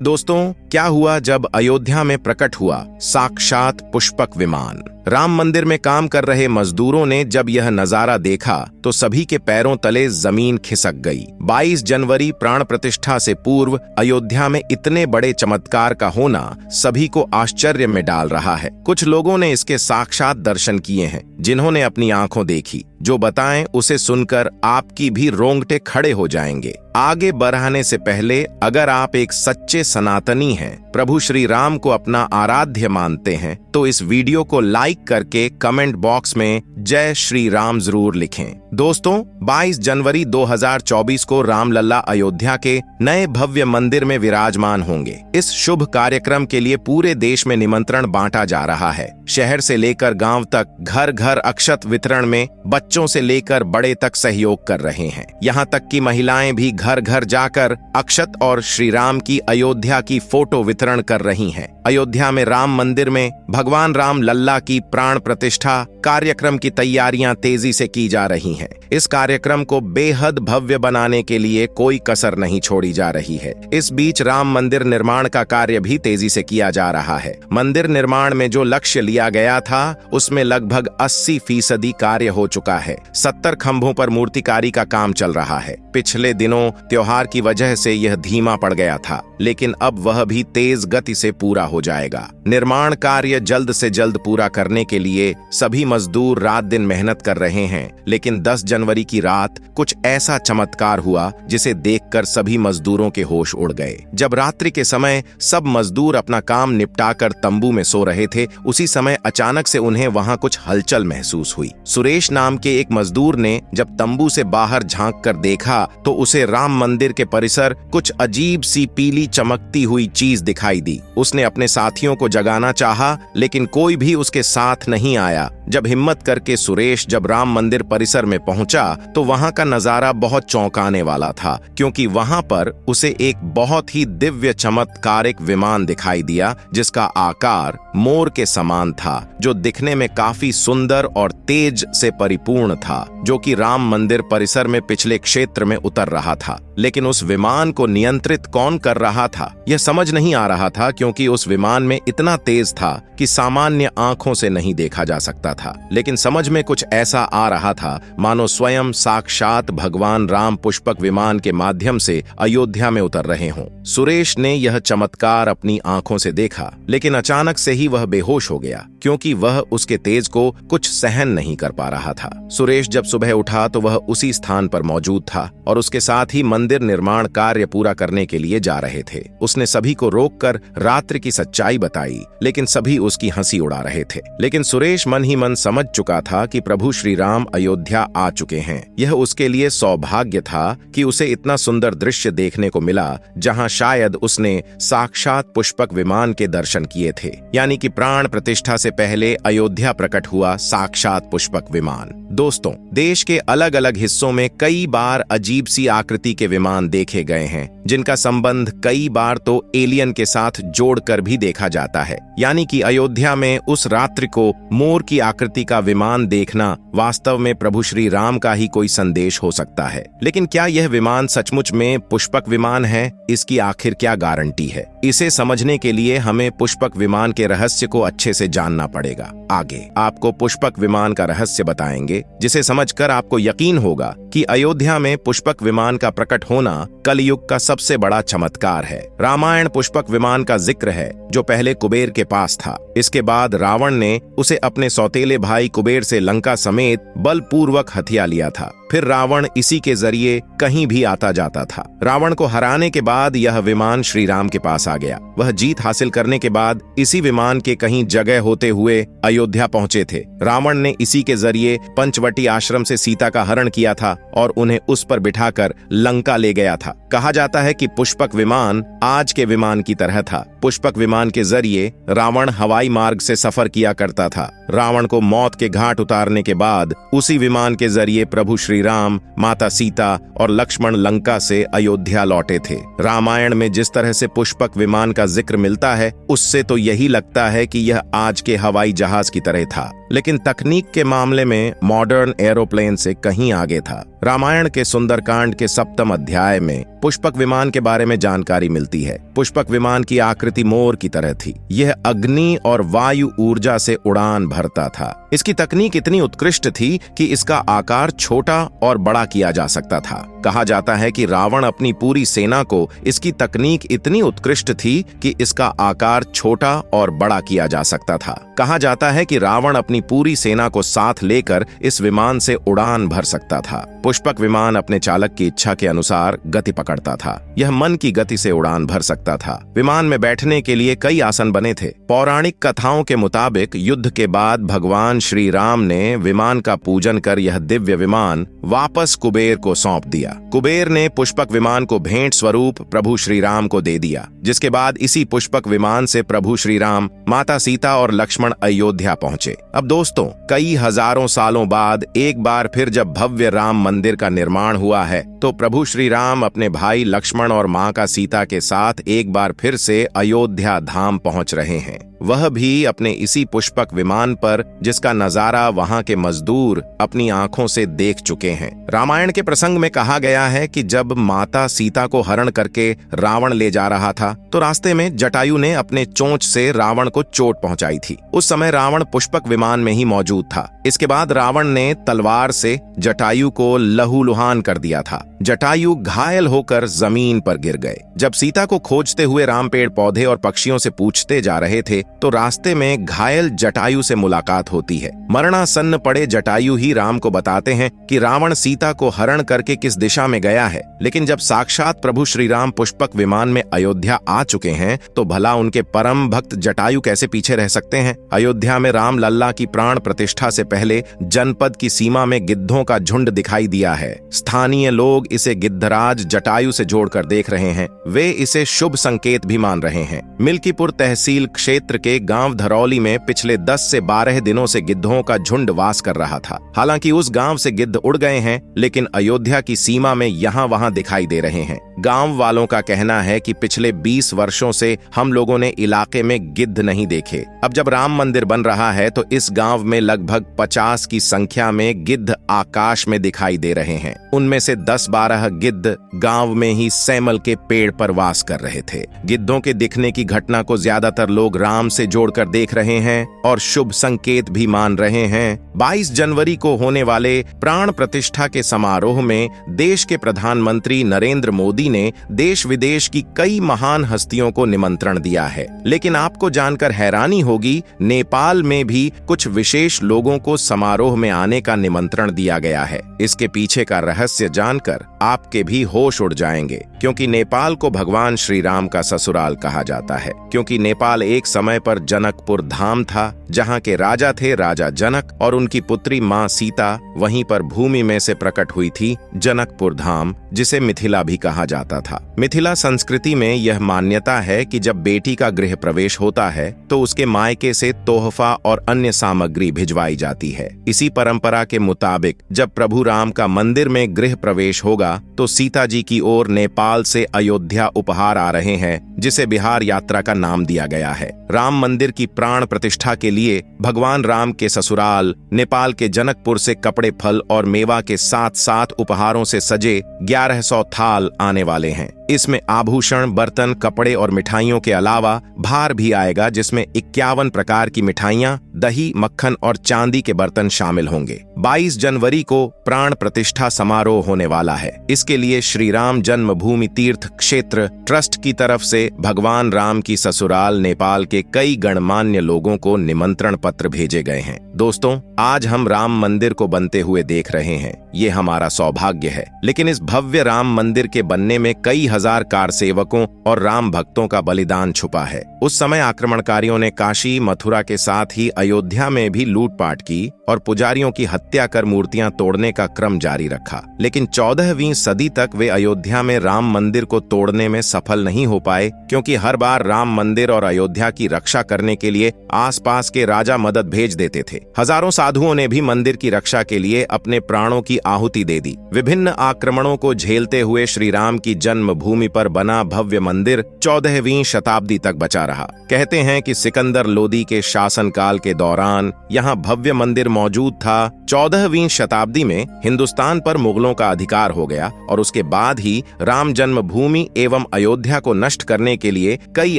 दोस्तों, क्या हुआ जब अयोध्या में प्रकट हुआ साक्षात पुष्पक विमान। राम मंदिर में काम कर रहे मजदूरों ने जब यह नजारा देखा तो सभी के पैरों तले जमीन खिसक गई। 22 जनवरी प्राण प्रतिष्ठा से पूर्व अयोध्या में इतने बड़े चमत्कार का होना सभी को आश्चर्य में डाल रहा है। कुछ लोगों ने इसके साक्षात दर्शन किए हैं, जिन्होंने अपनी आंखों देखी। जो बताएं उसे सुनकर आपकी भी रोंगटे खड़े हो जाएंगे। आगे बढ़ाने से पहले अगर आप एक सच्चे सनातनी हैं, प्रभु श्री राम को अपना आराध्य मानते हैं, तो इस वीडियो को लाइक करके कमेंट बॉक्स में जय श्री राम जरूर लिखें। दोस्तों, 22 जनवरी 2024 को रामलला अयोध्या के नए भव्य मंदिर में विराजमान होंगे। इस शुभ कार्यक्रम के लिए पूरे देश में निमंत्रण बांटा जा रहा है। शहर से लेकर गांव तक घर घर अक्षत वितरण में बच्चों से लेकर बड़े तक सहयोग कर रहे हैं। यहाँ तक कि महिलाएं भी घर घर जाकर अक्षत और श्री राम की अयोध्या की फोटो वितरण कर रही हैं। अयोध्या में राम मंदिर में भगवान राम लल्ला की प्राण प्रतिष्ठा कार्यक्रम की तैयारियां तेजी से की जा रही हैं। इस कार्यक्रम को बेहद भव्य बनाने के लिए कोई कसर नहीं छोड़ी जा रही है। इस बीच राम मंदिर निर्माण का कार्य भी तेजी से किया जा रहा है। मंदिर निर्माण में जो लक्ष्य लिया गया था, उसमें लगभग 80% कार्य हो चुका है। 70 खंभों पर मूर्तिकारी का काम चल रहा है। पिछले दिनों त्योहार की वजह से यह धीमा पड़ गया था, लेकिन अब वह भी तेज गति से पूरा हो जाएगा। निर्माण कार्य जल्द से जल्द पूरा करने के लिए सभी मजदूर रात दिन मेहनत कर रहे हैं। लेकिन 10 जनवरी की रात कुछ ऐसा चमत्कार हुआ जिसे देखकर सभी मजदूरों के होश उड़ गए। जब रात्रि के समय सब मजदूर अपना काम निपटाकर तंबू में सो रहे थे, उसी समय अचानक से उन्हें वहां कुछ हलचल महसूस हुई। सुरेश नाम के एक मजदूर ने जब तंबू से बाहर झांक कर देखा तो उसे राम मंदिर के परिसर कुछ अजीब सी पीली चमकती हुई चीज दिखाई दी। उसने अपने साथियों को जगाना चाहा, लेकिन कोई भी उसके साथ नहीं आया। जब हिम्मत करके सुरेश जब राम मंदिर परिसर में पहुंचा तो वहां का नजारा बहुत चौंकाने वाला था, क्योंकि वहां पर उसे एक बहुत ही दिव्य चमत्कारिक विमान दिखाई दिया, जिसका आकार मोर के समान था, जो दिखने में काफी सुंदर और तेज से परिपूर्ण था, जो कि राम मंदिर परिसर में पिछले क्षेत्र में उतर रहा था। लेकिन उस विमान को नियंत्रित कौन कर रहा था, यह समझ नहीं आ रहा था, क्योंकि उस विमान में इतना तेज था कि सामान्य आंखों से नहीं देखा जा सकता था। लेकिन समझ में कुछ ऐसा आ रहा था मानो स्वयं साक्षात भगवान राम पुष्पक विमान के माध्यम से अयोध्या में उतर रहे हों। सुरेश ने यह चमत्कार अपनी आंखों से देखा, लेकिन अचानक से ही वह बेहोश हो गया, क्योंकि वह उसके तेज को कुछ सहन नहीं कर पा रहा था। सुरेश जब सुबह उठा तो वह उसी स्थान पर मौजूद था और उसके साथ ही मंदिर निर्माण कार्य पूरा करने के लिए जा रहे थे। उसने सभी को रोककर रात्रि की सच्चाई बताई, लेकिन सभी उसकी हंसी उड़ा रहे थे। लेकिन सुरेश मन ही मन समझ चुका था कि प्रभु श्री राम अयोध्या आ चुके हैं। यह उसके लिए सौभाग्य था कि उसे इतना सुंदर दृश्य देखने को मिला, जहां शायद उसने साक्षात पुष्पक विमान के दर्शन किए थे। यानी कि प्राण प्रतिष्ठा से पहले अयोध्या प्रकट हुआ साक्षात पुष्पक विमान। दोस्तों, देश के अलग अलग हिस्सों में कई बार अजीब सी आकृति के विमान देखे गए हैं, जिनका संबंध कई बार तो एलियन के साथ जोड़कर भी देखा जाता है। यानी कि अयोध्या में उस रात्रि को मोर की आकृति का विमान देखना वास्तव में प्रभु श्री राम का ही कोई संदेश हो सकता है। लेकिन क्या यह विमान सचमुच में पुष्पक विमान है? इसकी आखिर क्या गारंटी है? इसे समझने के लिए हमें पुष्पक विमान के रहस्य को अच्छे से जानना पड़ेगा। आगे आपको पुष्पक विमान का रहस्य बताएंगे, जिसे समझकर आपको यकीन होगा कि अयोध्या में पुष्पक विमान का प्रकट होना कलयुग का सबसे बड़ा चमत्कार है। रामायण पुष्पक विमान का जिक्र है, जो पहले कुबेर के पास था। इसके बाद रावण ने उसे अपने सौतेले भाई कुबेर से लंका समेत बलपूर्वक हथिया लिया था। फिर रावण इसी के जरिए कहीं भी आता जाता था। रावण को हराने के बाद यह विमान श्री राम के पास आ गया। वह जीत हासिल करने के बाद इसी विमान के कहीं जगह होते हुए अयोध्या पहुंचे थे। रावण ने इसी के जरिए पंचवटी आश्रम से सीता का हरण किया था और उन्हें उस पर बिठाकर लंका ले गया था। कहा जाता है कि पुष्पक विमान आज के विमान की तरह था। पुष्पक विमान के जरिए रावण हवाई मार्ग से सफर किया करता था। रावण को मौत के घाट उतारने के बाद उसी विमान के जरिए प्रभु श्री राम, माता सीता और लक्ष्मण लंका से अयोध्या लौटे थे। रामायण में जिस तरह से पुष्पक विमान का जिक्र मिलता है, उससे तो यही लगता है कि यह आज के हवाई जहाज की तरह था। लेकिन तकनीक के मामले में मॉडर्न एरोप्लेन से कहीं आगे था। रामायण के सुंदरकांड के 7वें अध्याय में पुष्पक विमान के बारे में जानकारी मिलती है। पुष्पक विमान की आकृति मोर की तरह थी। यह अग्नि और वायु ऊर्जा से उड़ान भरता था। इसकी तकनीक इतनी उत्कृष्ट थी कि इसका आकार छोटा और बड़ा किया जा सकता था। कहा जाता है कि रावण अपनी पूरी सेना को इसकी तकनीक इतनी उत्कृष्ट थी कि इसका आकार छोटा और बड़ा किया जा सकता था। कहा जाता है कि रावण अपनी पूरी सेना को साथ लेकर इस विमान से उड़ान भर सकता था। पुष्पक विमान अपने चालक की इच्छा के अनुसार गति पकड़ता था। यह मन की गति से उड़ान भर सकता था। विमान में बैठने के लिए कई आसन बने थे। पौराणिक कथाओं के मुताबिक युद्ध के बाद भगवान श्री राम ने विमान का पूजन कर यह दिव्य विमान वापस कुबेर को सौंप दिया। कुबेर ने पुष्पक विमान को भेंट स्वरूप प्रभु श्री राम को दे दिया, जिसके बाद इसी पुष्पक विमान से प्रभु श्री राम, माता सीता और लक्ष्मण अयोध्या पहुंचे। अब दोस्तों, कई हजारों सालों बाद एक बार फिर जब भव्य राम मंदिर का निर्माण हुआ है, तो प्रभु श्री राम अपने भाई लक्ष्मण और मां का सीता के साथ एक बार फिर से अयोध्या धाम पहुंच रहे हैं। वह भी अपने इसी पुष्पक विमान पर, जिसका नजारा वहां के मजदूर अपनी आंखों से देख चुके हैं। रामायण के प्रसंग में कहा गया है कि जब माता सीता को हरण करके रावण ले जा रहा था, तो रास्ते में जटायु ने अपने चोंच से रावण को चोट पहुंचाई थी। उस समय रावण पुष्पक विमान में ही मौजूद था। इसके बाद रावण ने तलवार से जटायु को लहूलुहान कर दिया था। जटायु घायल होकर जमीन पर गिर गए। जब सीता को खोजते हुए राम पेड़ पौधे और पक्षियों से पूछते जा रहे थे, तो रास्ते में घायल जटायु से मुलाकात होती है। मरणासन्न पड़े जटायु ही राम को बताते हैं कि रावण सीता को हरण करके किस दिशा में गया है। लेकिन जब साक्षात प्रभु श्री राम पुष्पक विमान में अयोध्या आ चुके हैं, तो भला उनके परम भक्त जटायु कैसे पीछे रह सकते हैं। अयोध्या में राम लल्ला की प्राण प्रतिष्ठा से पहले जनपद की सीमा में गिद्धों का झुंड दिखाई दिया है। स्थानीय लोग इसे गिद्धराज जटायु से जोड़कर देख रहे हैं। वे इसे शुभ संकेत भी मान रहे हैं। मिल्कीपुर तहसील क्षेत्र के गांव धरौली में पिछले 10 से 12 दिनों से गिद्धों का झुंड वास कर रहा था। हालांकि उस गांव से गिद्ध उड़ गए हैं, लेकिन अयोध्या की सीमा में यहाँ वहां दिखाई दे रहे हैं। गांव वालों का कहना है कि पिछले 20 वर्षों से हम लोगों ने इलाके में गिद्ध नहीं देखे। अब जब राम मंदिर बन रहा है, तो इस गांव में लगभग 50 की संख्या में गिद्ध आकाश में दिखाई दे रहे हैं। उनमें से 10-12 गिद्ध गांव में ही सैमल के पेड़ पर वास कर रहे थे। गिद्धों के दिखने की घटना को ज्यादातर लोग राम से जोड़कर देख रहे हैं और शुभ संकेत भी मान रहे हैं। 22 जनवरी को होने वाले प्राण प्रतिष्ठा के समारोह में देश के प्रधानमंत्री नरेंद्र मोदी ने देश विदेश की कई महान हस्तियों को निमंत्रण दिया है। लेकिन आपको जानकर हैरानी होगी, नेपाल में भी कुछ विशेष लोगों को समारोह में आने का निमंत्रण दिया गया है। इसके पीछे का रहस्य जानकर आपके भी होश उड़ जाएंगे, क्योंकि नेपाल को भगवान श्री राम का ससुराल कहा जाता है। क्योंकि नेपाल एक समय पर जनकपुर धाम था, जहां के राजा थे राजा जनक, और उनकी पुत्री मां सीता वहीं पर भूमि में से प्रकट हुई थी। जनकपुर धाम, जिसे मिथिला भी कहा जाता था। मिथिला संस्कृति में यह मान्यता है कि जब बेटी का गृह प्रवेश होता है, तो उसके मायके से तोहफा और अन्य सामग्री भिजवाई जाती है। इसी परंपरा के मुताबिक जब प्रभु राम का मंदिर में गृह प्रवेश होगा, तो सीता जी की ओर नेपाल से अयोध्या उपहार आ रहे हैं, जिसे बिहार यात्रा का नाम दिया गया है। राम मंदिर की प्राण प्रतिष्ठा के लिए भगवान राम के ससुराल नेपाल के जनकपुर से कपड़े, फल और मेवा के साथ साथ उपहारों से सजे 1100 थाल आने वाले हैं। इसमें आभूषण, बर्तन, कपड़े और मिठाइयों के अलावा भार भी आएगा, जिसमें 51 प्रकार की मिठाइयां, दही, मक्खन और चांदी के बर्तन शामिल होंगे। 22 जनवरी को प्राण प्रतिष्ठा समारोह होने वाला है। इसके लिए श्री राम जन्मभूमि तीर्थ क्षेत्र ट्रस्ट की तरफ से भगवान राम की ससुराल नेपाल के कई गणमान्य लोगों को निमंत्रण पत्र भेजे गए हैं। दोस्तों, आज हम राम मंदिर को बनते हुए देख रहे हैं। ये हमारा सौभाग्य है। लेकिन इस भव्य राम मंदिर के बनने में कई हजार कारसेवकों और राम भक्तों का बलिदान छुपा है। उस समय आक्रमणकारियों ने काशी, मथुरा के साथ ही अयोध्या में भी लूटपाट की और पुजारियों की हत्या कर मूर्तियां तोड़ने का क्रम जारी रखा। लेकिन 14वीं सदी तक वे अयोध्या में राम मंदिर को तोड़ने में सफल नहीं हो पाए, क्योंकि हर बार राम मंदिर और अयोध्या की रक्षा करने के लिए आसपास के राजा मदद भेज देते थे। हजारों साधुओं ने भी मंदिर की रक्षा के लिए अपने प्राणों की आहुति दे दी। विभिन्न आक्रमणों को झेलते हुए श्री राम की जन्मभूमि भूमि पर बना भव्य मंदिर 14वीं शताब्दी तक बचा रहा। कहते हैं कि सिकंदर लोदी के शासनकाल के दौरान यहाँ भव्य मंदिर मौजूद था। 14वीं शताब्दी में हिंदुस्तान पर मुगलों का अधिकार हो गया और उसके बाद ही राम जन्मभूमि एवं अयोध्या को नष्ट करने के लिए कई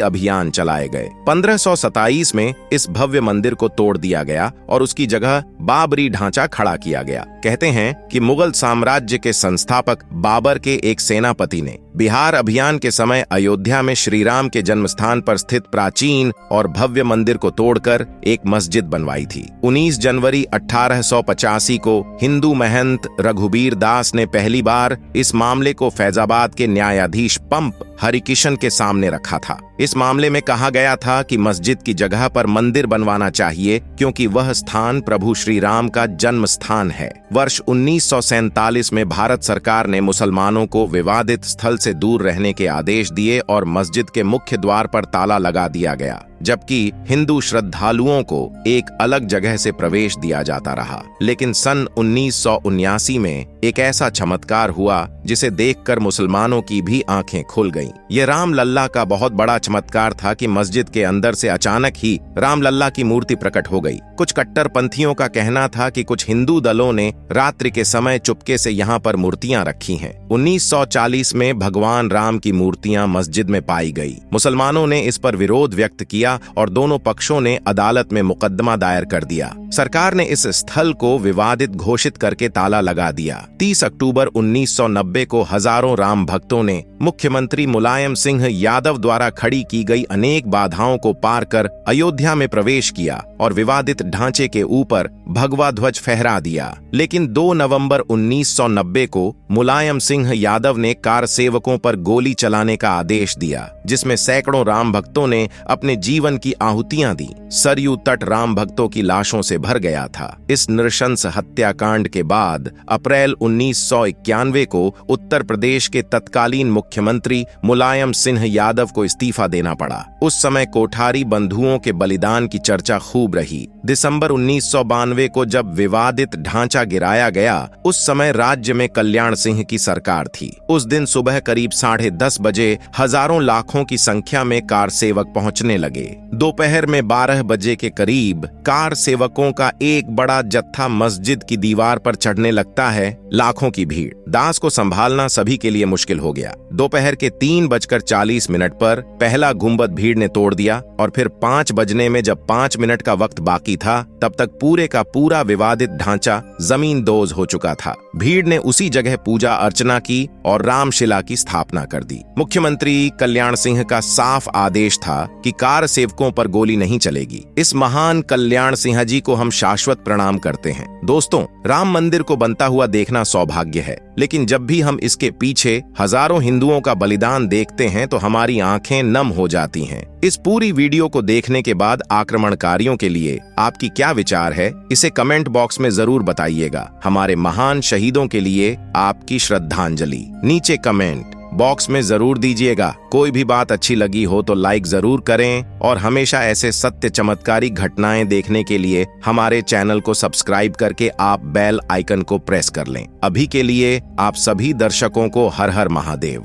अभियान चलाए गए। 1527 में इस भव्य मंदिर को तोड़ दिया गया और उसकी जगह बाबरी ढांचा खड़ा किया गया। कहते हैं कि मुगल साम्राज्य के संस्थापक बाबर के एक सेनापति ने बिहार अभियान के समय अयोध्या में श्री राम के जन्म स्थान पर स्थित प्राचीन और भव्य मंदिर को तोड़कर एक मस्जिद बनवाई थी। 19 जनवरी 1885 को हिंदू महंत रघुबीर दास ने पहली बार इस मामले को फैजाबाद के न्यायाधीश पंप हरिकिशन के सामने रखा था। इस मामले में कहा गया था कि मस्जिद की जगह पर मंदिर बनवाना चाहिए क्योंकि वह स्थान प्रभु श्री राम का जन्म स्थान है। वर्ष 1947 में भारत सरकार ने मुसलमानों को विवादित स्थल से दूर रहने के आदेश दिए और मस्जिद के मुख्य द्वार पर ताला लगा दिया गया, जबकि हिंदू श्रद्धालुओं को एक अलग जगह से प्रवेश दिया जाता रहा। लेकिन सन 1979 में एक ऐसा चमत्कार हुआ जिसे देखकर मुसलमानों की भी आंखें खुल गईं। यह राम लल्ला का बहुत बड़ा चमत्कार था कि मस्जिद के अंदर से अचानक ही राम लल्ला की मूर्ति प्रकट हो गई। कुछ कट्टरपंथियों का कहना था कि कुछ हिंदू दलों ने रात्रि के समय चुपके से यहाँ पर मूर्तियां रखी हैं। 1940 में भगवान राम की मूर्तियां मस्जिद में पाई गई। मुसलमानों ने इस पर विरोध व्यक्त किया और दोनों पक्षों ने अदालत में मुकदमा दायर कर दिया। सरकार ने इस स्थल को विवादित घोषित करके ताला लगा दिया। 30 अक्टूबर 1990 को हजारों राम भक्तों ने मुख्यमंत्री मुलायम सिंह यादव द्वारा खड़ी की गई अनेक बाधाओं को पार कर अयोध्या में प्रवेश किया और विवादित ढांचे के ऊपर भगवा ध्वज फहरा दिया। लेकिन 2 नवंबर 1990 को मुलायम सिंह यादव ने कार सेवकों पर गोली चलाने का आदेश दिया, जिसमें सैकड़ों राम भक्तों ने अपने जीवन की आहुतियां दी। सरयू तट राम भक्तों की लाशों से भर गया था। इस नृशंस हत्याकांड के बाद अप्रैल 1991 को उत्तर प्रदेश के तत्कालीन मुख्यमंत्री मुलायम सिंह यादव को इस्तीफा देना पड़ा। उस समय कोठारी बंधुओं के बलिदान की चर्चा खूब रही। दिसंबर 1992 को जब विवादित ढांचा गिराया गया, उस समय राज्य में कल्याण सिंह की सरकार थी। उस दिन सुबह करीब 10:30 बजे हजारों लाखों की संख्या में कार सेवक पहुंचने लगे। दोपहर में 12 बजे के करीब कार सेवकों का एक बड़ा जत्था मस्जिद की दीवार पर चढ़ने लगता है। लाखों की भीड़, दास को संभालना सभी के लिए मुश्किल हो गया। दोपहर के 3:40 पर पहला गुंबद भीड़ ने तोड़ दिया और फिर 5 बजने में जब 5 मिनट का वक्त बाकी था, तब तक पूरे का पूरा विवादित ढांचा जमींदोज हो चुका था। भीड़ ने उसी जगह पूजा अर्चना की और रामशिला की स्थापना कर दी। मुख्यमंत्री कल्याण सिंह का साफ आदेश था कि कार सेवकों पर गोली नहीं चलेगी। इस महान कल्याण सिंह जी को हम शाश्वत प्रणाम करते हैं। दोस्तों, राम मंदिर को बनता हुआ देखना सौभाग्य है, लेकिन जब भी हम इसके पीछे हजारों हिंदुओं का बलिदान देखते हैं तो हमारी आंखें नम हो जाती हैं। इस पूरी वीडियो को देखने के बाद आक्रमणकारियों के लिए आपकी क्या विचार है, इसे कमेंट बॉक्स में जरूर बताइएगा। हमारे महान शहीदों के लिए आपकी श्रद्धांजलि नीचे कमेंट बॉक्स में जरूर दीजिएगा। कोई भी बात अच्छी लगी हो तो लाइक जरूर करें और हमेशा ऐसे सत्य चमत्कारी घटनाएं देखने के लिए हमारे चैनल को सब्सक्राइब करके आप बेल आइकन को प्रेस कर लें। अभी के लिए आप सभी दर्शकों को हर हर महादेव।